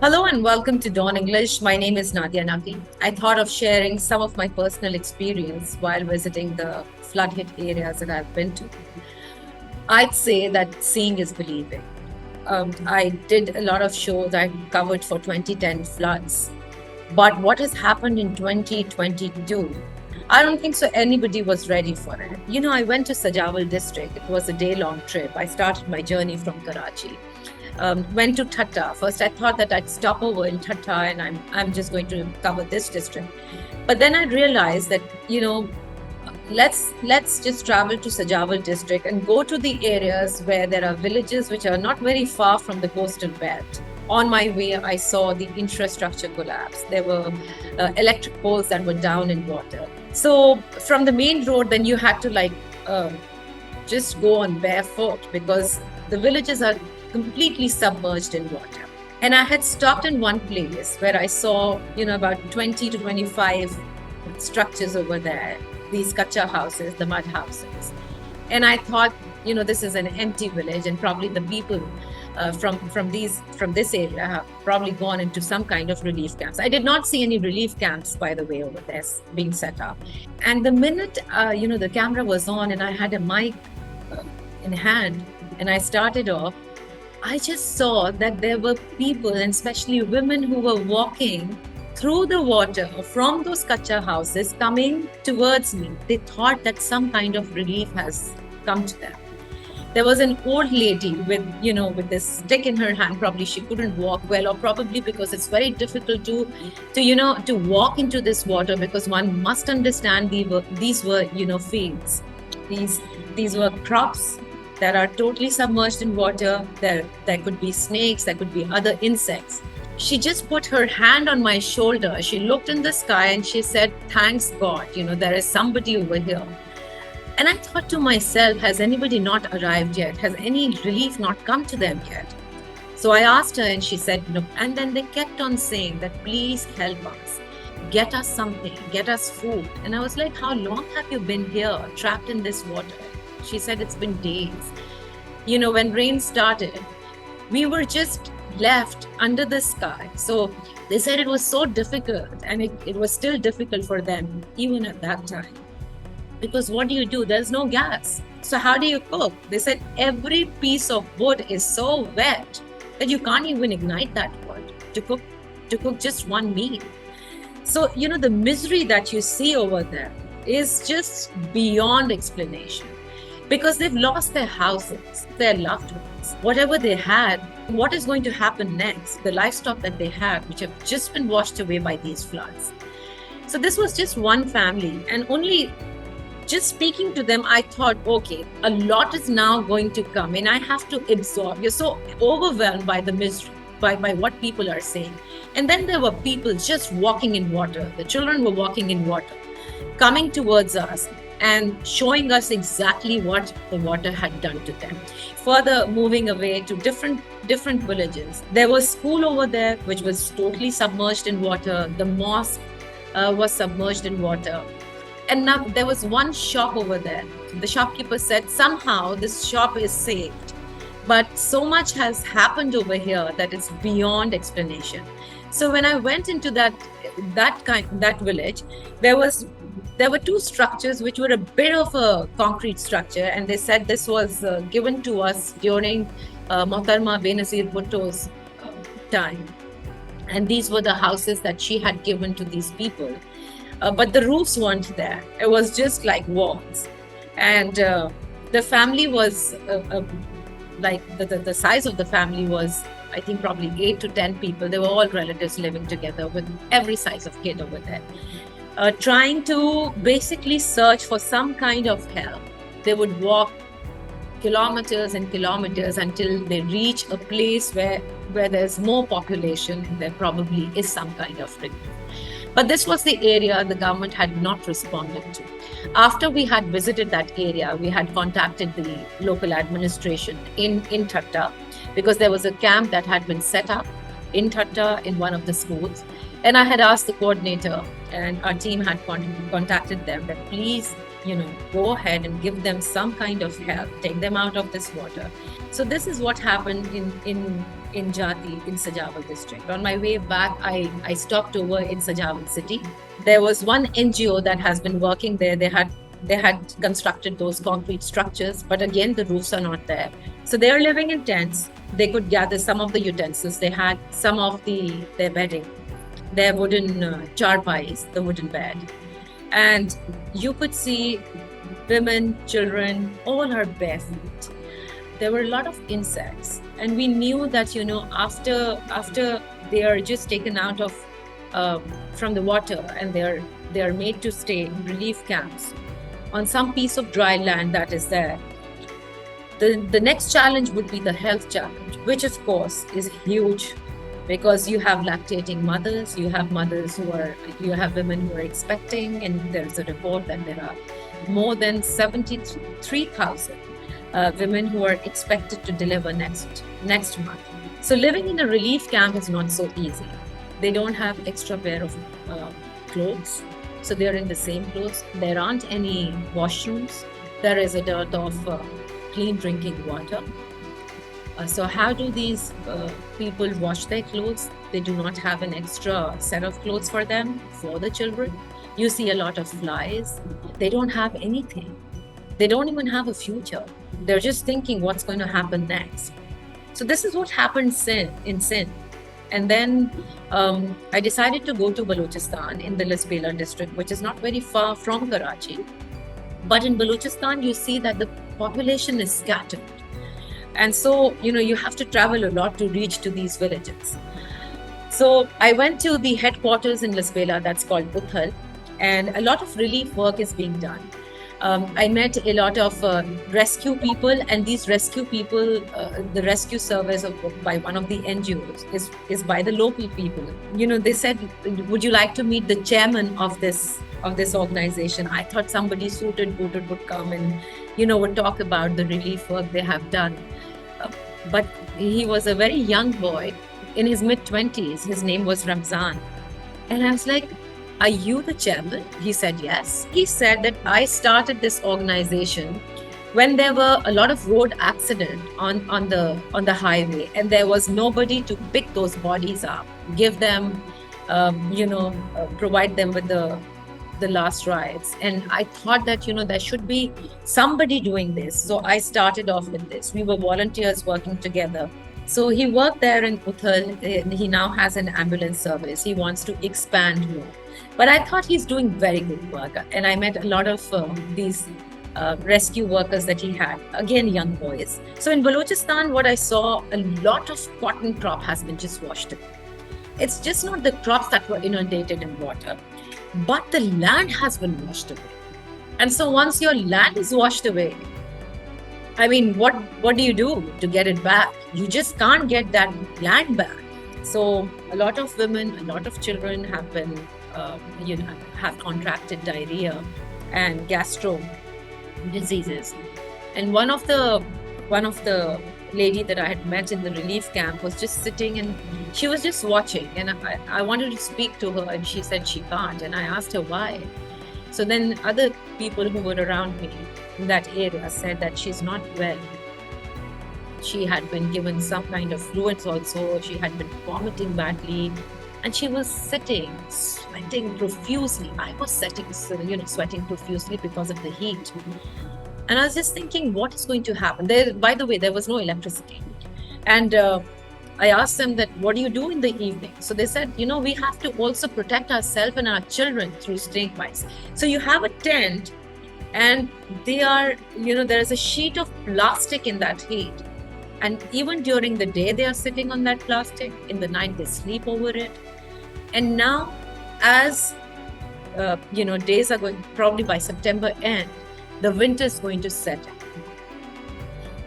Hello and welcome to Dawn English. My name is Nadia Naqi. I thought of sharing some of my personal experience while visiting the flood hit areas that I've been to. I'd say that seeing is believing. I did a lot of shows I covered for 2010 floods. But what has happened in 2022? I don't think so anybody was ready for it. I went to Sajawal district. It was a day-long trip. I started my journey from Karachi. Went to Thatta. First, I thought that I'd stop over in Thatta and I'm just going to cover this district. But then I realized that let's just travel to Sajawal district and go to the areas where there are villages which are not very far from the coastal belt. On my way, I saw the infrastructure collapse. There were electric poles that were down in water. So from the main road, then you had to just go on barefoot because the villages are completely submerged in water. And I had stopped in one place where I saw, about 20 to 25 structures over there, these kacha houses, the mud houses. And I thought, this is an empty village, and probably the people from this area have probably gone into some kind of relief camps. I did not see any relief camps, by the way, over there being set up. And the minute the camera was on and I had a mic in hand and I started off, I just saw that there were people, and especially women, who were walking through the water from those kacha houses coming towards me. They thought that some kind of relief has come to them. There was an old lady with this stick in her hand. Probably she couldn't walk well, or probably because it's very difficult to walk into this water, because one must understand these were fields. These were crops that are totally submerged in water. There could be snakes, there could be other insects. She just put her hand on my shoulder. She looked in the sky and she said, "Thanks God, there is somebody over here." And I thought to myself, has anybody not arrived yet? Has any relief not come to them yet? So I asked her and she said no. And then they kept on saying that, "Please help us. Get us something, get us food." And I was like, "How long have you been here, trapped in this water?" She said, "It's been days. When rain started, we were just left under the sky." So they said it was so difficult, and it was still difficult for them even at that time. Because what do? There's no gas. So how do you cook? They said every piece of wood is so wet that you can't even ignite that wood to cook just one meal. So, the misery that you see over there is just beyond explanation, because they've lost their houses, their loved ones, whatever they had. What is going to happen next? The livestock that they had, which have just been washed away by these floods. So this was just one family, and only just speaking to them, I thought, okay, a lot is now going to come and I have to absorb. You're so overwhelmed by the misery, by what people are saying. And then there were people just walking in water. The children were walking in water, coming towards us and showing us exactly what the water had done to them. Further moving away to different villages, there was school over there which was totally submerged in water. The mosque was submerged in water. And now there was one shop over there. The shopkeeper said somehow this shop is saved. But so much has happened over here that it's beyond explanation. So when I went into that village, there were two structures which were a bit of a concrete structure, and they said this was given to us during Mohtarma Benazir Bhutto's time. And these were the houses that she had given to these people. But the roofs weren't there. It was just like walls. And the family was the size of the family was, I think, probably 8 to 10 people. They were all relatives living together with every size of kid over there. Trying to basically search for some kind of help. They would walk kilometers and kilometers until they reach a place where there's more population and there probably is some kind of relief. But this was the area the government had not responded to. After we had visited that area, we had contacted the local administration in Thatta, because there was a camp that had been set up in Thatta in one of the schools. And I had asked the coordinator, and our team had contacted them, that please go ahead and give them some kind of help, take them out of this water. So this is what happened in Jati, in Sajawal district. On my way back, I stopped over in Sajawal city. There was one NGO that has been working there. They had constructed those concrete structures, but again the roofs are not there. So they are living in tents. They could gather some of the utensils. They had some of their bedding, their wooden charpais, the wooden bed, and you could see women, children, all are barefoot. There were a lot of insects, and we knew that after they are just taken out of from the water, and they are made to stay in relief camps on some piece of dry land that is there. The next challenge would be the health challenge, which of course is huge, because you have lactating mothers, you have women who are expecting, and there's a report that there are more than 73,000 women who are expected to deliver next month. So living in a relief camp is not so easy. They don't have extra pair of clothes, so they're in the same clothes. There aren't any washrooms. There is a dearth of clean drinking water. So how do these people wash their clothes? They do not have an extra set of clothes for them, for the children. You see a lot of flies. They don't have anything. They don't even have a future. They're just thinking what's going to happen next. So this is what happened in Sindh. And then I decided to go to Balochistan in the Lasbela district, which is not very far from Karachi. But in Balochistan, you see that the population is scattered. And so, you have to travel a lot to reach to these villages. So I went to the headquarters in Lasbela, that's called Uthal, and a lot of relief work is being done. I met a lot of rescue people, and these rescue people, the rescue service by one of the NGOs is by the local people. They said, would you like to meet the chairman of this organization? I thought somebody suited, booted would come and, would talk about the relief work they have done. But he was a very young boy in his mid-20s. His name was Ramzan. And I was like, are you the chairman? He said, yes. He said that I started this organization when there were a lot of road accidents on the highway, and there was nobody to pick those bodies up, give them, provide them with the last rites. And I thought that, there should be somebody doing this. So I started off with this. We were volunteers working together. So he worked there in Uthal. He now has an ambulance service. He wants to expand more. But I thought he's doing very good work. And I met a lot of these rescue workers that he had, again, young boys. So in Balochistan, what I saw, a lot of cotton crop has been just washed away. It's just not the crops that were inundated in water, but the land has been washed away. And so once your land is washed away, I mean, what do you do to get it back? You just can't get that land back. So a lot of women, a lot of children have been, have contracted diarrhea and gastro diseases. And one of the lady that I had met in the relief camp was just sitting, and she was just watching. And I wanted to speak to her, and she said she can't. And I asked her why. So then other people who were around me in that area said that she's not well. She had been given some kind of fluids also. She had been vomiting badly. And she was sitting, sweating profusely. I was sweating profusely because of the heat. And I was just thinking, what is going to happen? By the way, there was no electricity. And I asked them that, what do you do in the evening? So they said, we have to also protect ourselves and our children through snake bites. So you have a tent, and they are, there is a sheet of plastic in that heat. And even during the day, they are sitting on that plastic. In the night, they sleep over it. And now, as days are going, probably by September end, the winter is going to set in.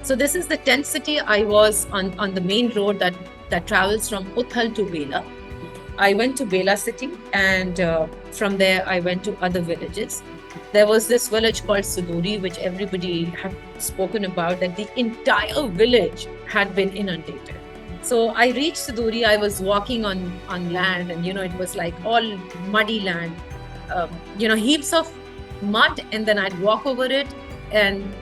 So this is the tent city. I was on the main road that travels from Uthal to Bela. I went to Bela city, and from there I went to other villages. There was this village called Suduri, which everybody had spoken about, that the entire village had been inundated. So I reached Suduri. I was walking on land, and it was like all muddy land, heaps of mud, and then I'd walk over it, and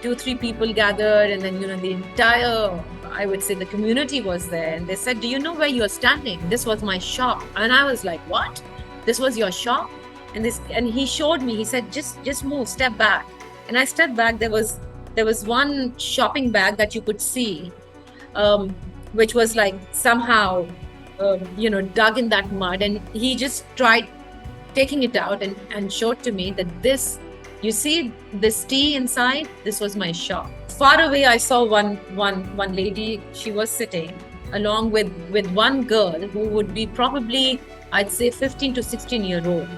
2-3 people gathered, and then the entire, I would say, the community was there, and they said, "Do you know where you're standing? This was my shop." And I was like, "What? This was your shop?" And he showed me. He said, "Just move, step back." And I stepped back. There was one shopping bag that you could see, which was like somehow, dug in that mud, and he just tried taking it out and showed to me that this, you see this tea inside, this was my shop. Far away, I saw one lady. She was sitting along with one girl who would be probably, I'd say, 15 to 16-year-old.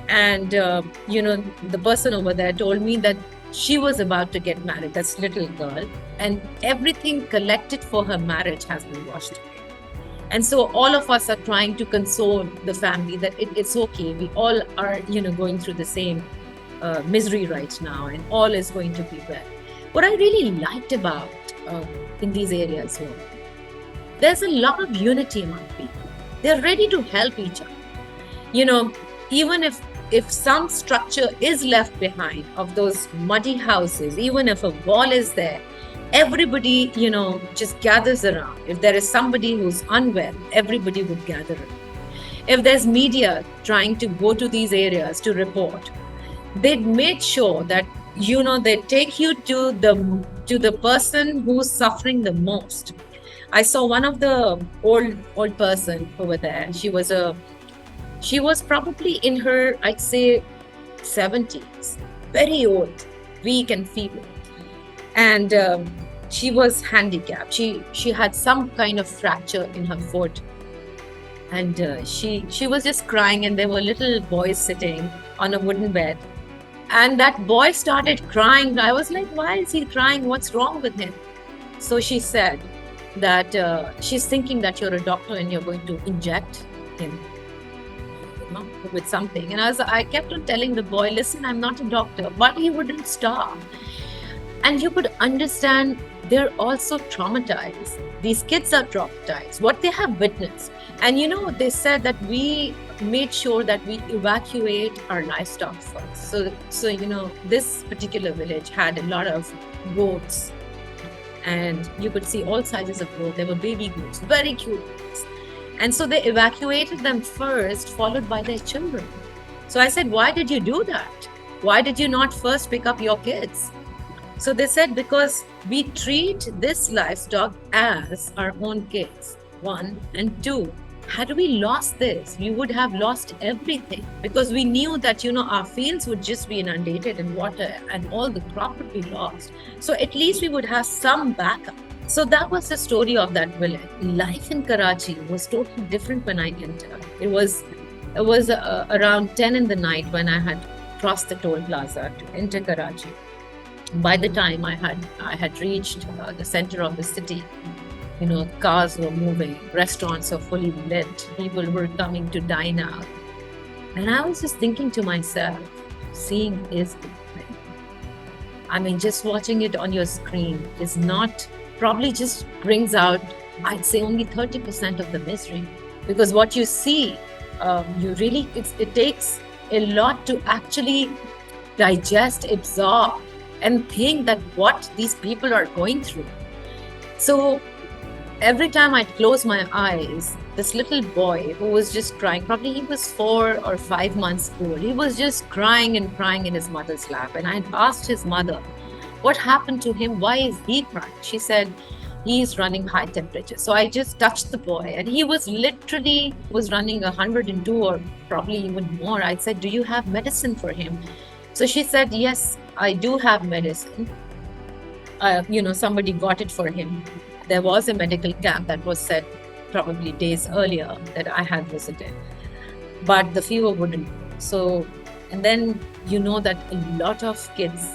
And the person over there told me that she was about to get married, this little girl, and everything collected for her marriage has been washed away. And so all of us are trying to console the family that it's okay. We all are, going through the same misery right now, and all is going to be well. What I really liked about in these areas was there's a lot of unity among people. They're ready to help each other. Even if some structure is left behind of those muddy houses, even if a wall is there, everybody, just gathers around. If there is somebody who's unwell, everybody would gather around. If there's media trying to go to these areas to report, they'd made sure that, they take you to the person who's suffering the most. I saw one of the old person over there. She was probably in her, I'd say, 70s, very old, weak and feeble. And she was handicapped. She had some kind of fracture in her foot. And she was just crying, and there were little boys sitting on a wooden bed. And that boy started crying. I was like, "Why is he crying? What's wrong with him?" So she said that she's thinking that you're a doctor and you're going to inject him with something. And I kept on telling the boy, "Listen, I'm not a doctor," but he wouldn't stop. And you could understand they're also traumatized. These kids are traumatized, what they have witnessed. And they said that we made sure that we evacuate our livestock first. So this particular village had a lot of goats, and you could see all sizes of goats. There were baby goats, very cute goats. And so they evacuated them first, followed by their children. So I said, "Why did you do that? Why did you not first pick up your kids?" So they said, "Because we treat this livestock as our own kids, one. And two, had we lost this, we would have lost everything, because we knew that, our fields would just be inundated in water and all the crop would be lost. So at least we would have some backup." So that was the story of that village. Life in Karachi was totally different when I entered. It was around 10 in the night when I had crossed the toll plaza to enter Karachi. By the time I had reached the center of the city, cars were moving, restaurants were fully lit, people were coming to dine out. And I was just thinking to myself, seeing is believing. I mean, just watching it on your screen is not, probably just brings out, I'd say, only 30% of the misery. Because what you see, it takes a lot to actually digest, absorb, and think that what these people are going through. So every time I'd close my eyes, this little boy who was just crying, probably he was 4 or 5 months old, he was just crying and crying in his mother's lap. And I'd asked his mother, "What happened to him? Why is he crying?" She said, "He's running high temperature." So I just touched the boy, and he was literally running 102 or probably even more. I said, "Do you have medicine for him?" So she said, "Yes, I do have medicine. Somebody got it for him." There was a medical camp that was set probably days earlier that I had visited, but the fever wouldn't. So, and then that a lot of kids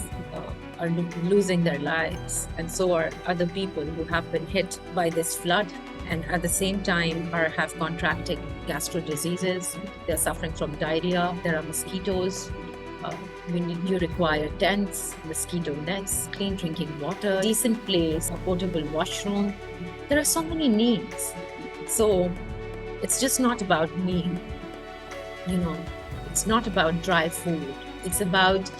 are losing their lives, and so are other people who have been hit by this flood, and at the same time have contracted gastro diseases. They're suffering from diarrhea. There are mosquitoes. You require tents, mosquito nets, clean drinking water, decent place, a portable washroom. There are so many needs. So it's just not about me. It's not about dry food. It's about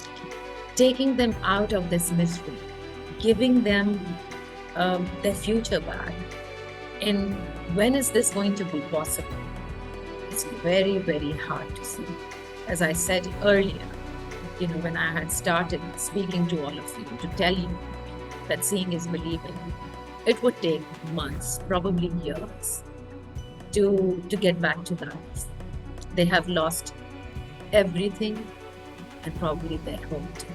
taking them out of this misery, giving them their future back. And when is this going to be possible? It's very, very hard to see. As I said earlier, when I had started speaking to all of you to tell you that seeing is believing, it would take months, probably years, to get back to life. They have lost everything and probably their home too.